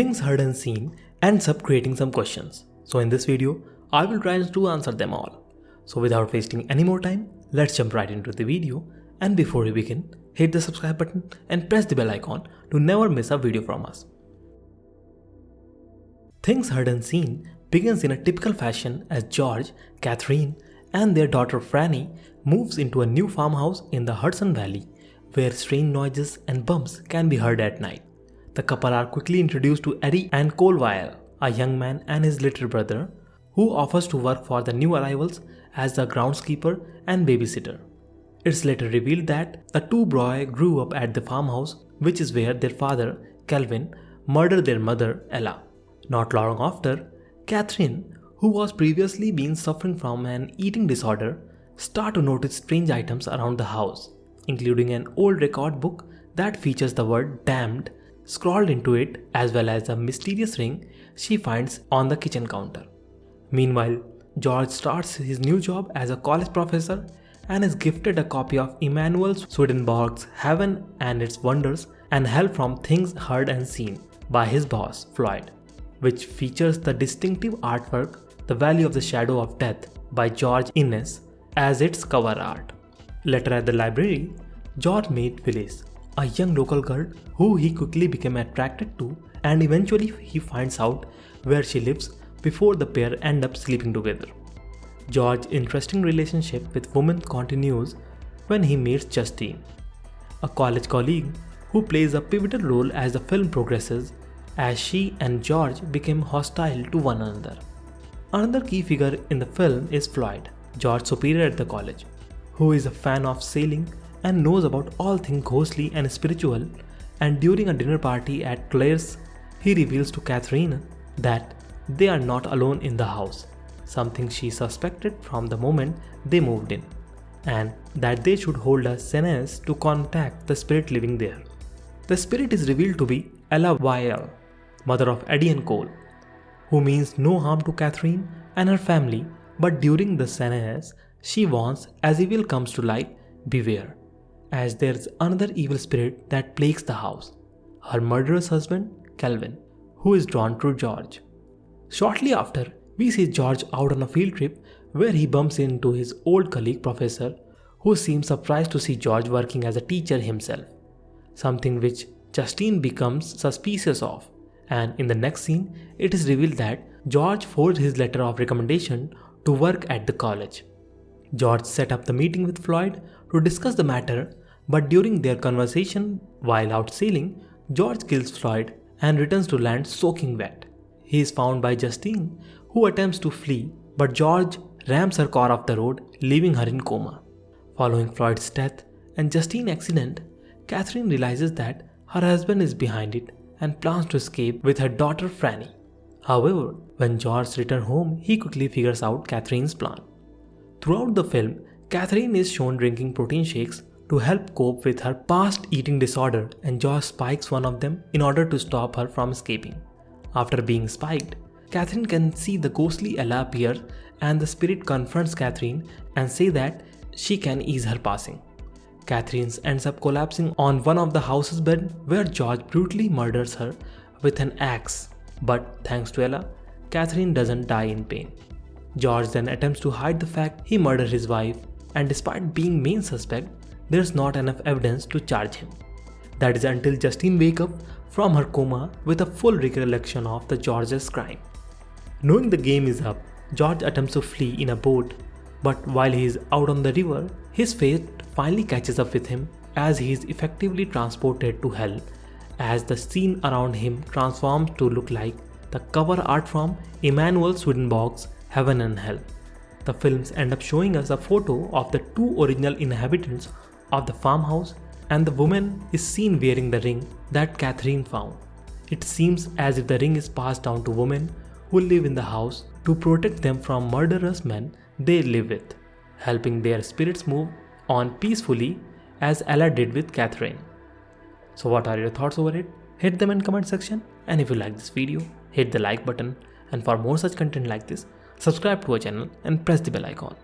things heard and seen ends up creating some questions. So in this video, I will try to answer them all. So without wasting any more time, let's jump right into the video. And before we begin, hit the subscribe button and press the bell icon to never miss a video from us. Things heard and seen begins in a typical fashion as George, Catherine, and their daughter Franny moves into a new farmhouse in the Hudson Valley where strange noises and bumps can be heard at night. The couple are quickly introduced to Eddie and Cole Weil, a young man and his little brother, who offers to work for the new arrivals as the groundskeeper and babysitter. It's later revealed that the two boys grew up at the farmhouse, which is where their father, Kelvin, murdered their mother, Ella. Not long after, Catherine, who was previously been suffering from an eating disorder, started to notice strange items around the house, including an old record book that features the word damned scrawled into it, as well as a mysterious ring she finds on the kitchen counter. Meanwhile, George starts his new job as a college professor and is gifted a copy of Emanuel Swedenborg's Heaven and Its Wonders and help from Things Heard and Seen by his boss, Floyd, which features the distinctive artwork The Valley of the Shadow of Death by George Inness as its cover art. Later at the library, George meets Phyllis, a young local girl who he quickly became attracted to, and eventually he finds out where she lives before the pair end up sleeping together. George's interesting relationship with women continues when he meets Justine, a college colleague who plays a pivotal role as the film progresses, as she and George become hostile to one another. Another key figure in the film is Floyd, George's superior at the college, who is a fan of sailing and knows about all things ghostly and spiritual, and during a dinner party at Claire's, he reveals to Catherine that they are not alone in the house, something she suspected from the moment they moved in, and that they should hold a seance to contact the spirit living there. The spirit is revealed to be Ella Weil, mother of Eddie and Cole, who means no harm to Catherine and her family, but during the seance, she warns as evil comes to light, beware, as there's another evil spirit that plagues the house, her murderous husband, Kelvin, who is drawn to George. Shortly after, we see George out on a field trip where he bumps into his old colleague Professor, who seems surprised to see George working as a teacher himself, something which Justine becomes suspicious of, and in the next scene, it is revealed that George forged his letter of recommendation to work at the college. George set up the meeting with Floyd to discuss the matter, but during their conversation while out sailing, George kills Floyd and returns to land soaking wet. He is found by Justine, who attempts to flee, but George rams her car off the road, leaving her in coma. Following Floyd's death and Justine's accident, Catherine realizes that her husband is behind it and plans to escape with her daughter Franny. However, when George returns home, he quickly figures out Catherine's plan. Throughout the film, Catherine is shown drinking protein shakes to help cope with her past eating disorder, and George spikes one of them in order to stop her from escaping. After being spiked, Catherine can see the ghostly Ella appear, and the spirit confronts Catherine and say that she can ease her passing. Catherine ends up collapsing on one of the house's bed, where George brutally murders her with an axe. But thanks to Ella, Catherine doesn't die in pain. George then attempts to hide the fact he murdered his wife, and despite being main suspect, there's not enough evidence to charge him. That is until Justine wakes up from her coma with a full recollection of the George's crime. Knowing the game is up, George attempts to flee in a boat, but while he is out on the river, his fate finally catches up with him as he is effectively transported to hell, as the scene around him transforms to look like the cover art from Emanuel Swedenborg's Heaven and Hell. The films end up showing us a photo of the two original inhabitants of the farmhouse, and the woman is seen wearing the ring that Catherine found. It seems as if the ring is passed down to women who live in the house to protect them from murderous men they live with, helping their spirits move on peacefully as Ella did with Catherine. So what are your thoughts over it? Hit them in comment section, and if you like this video, hit the like button, and for more such content like this, subscribe to our channel and press the bell icon.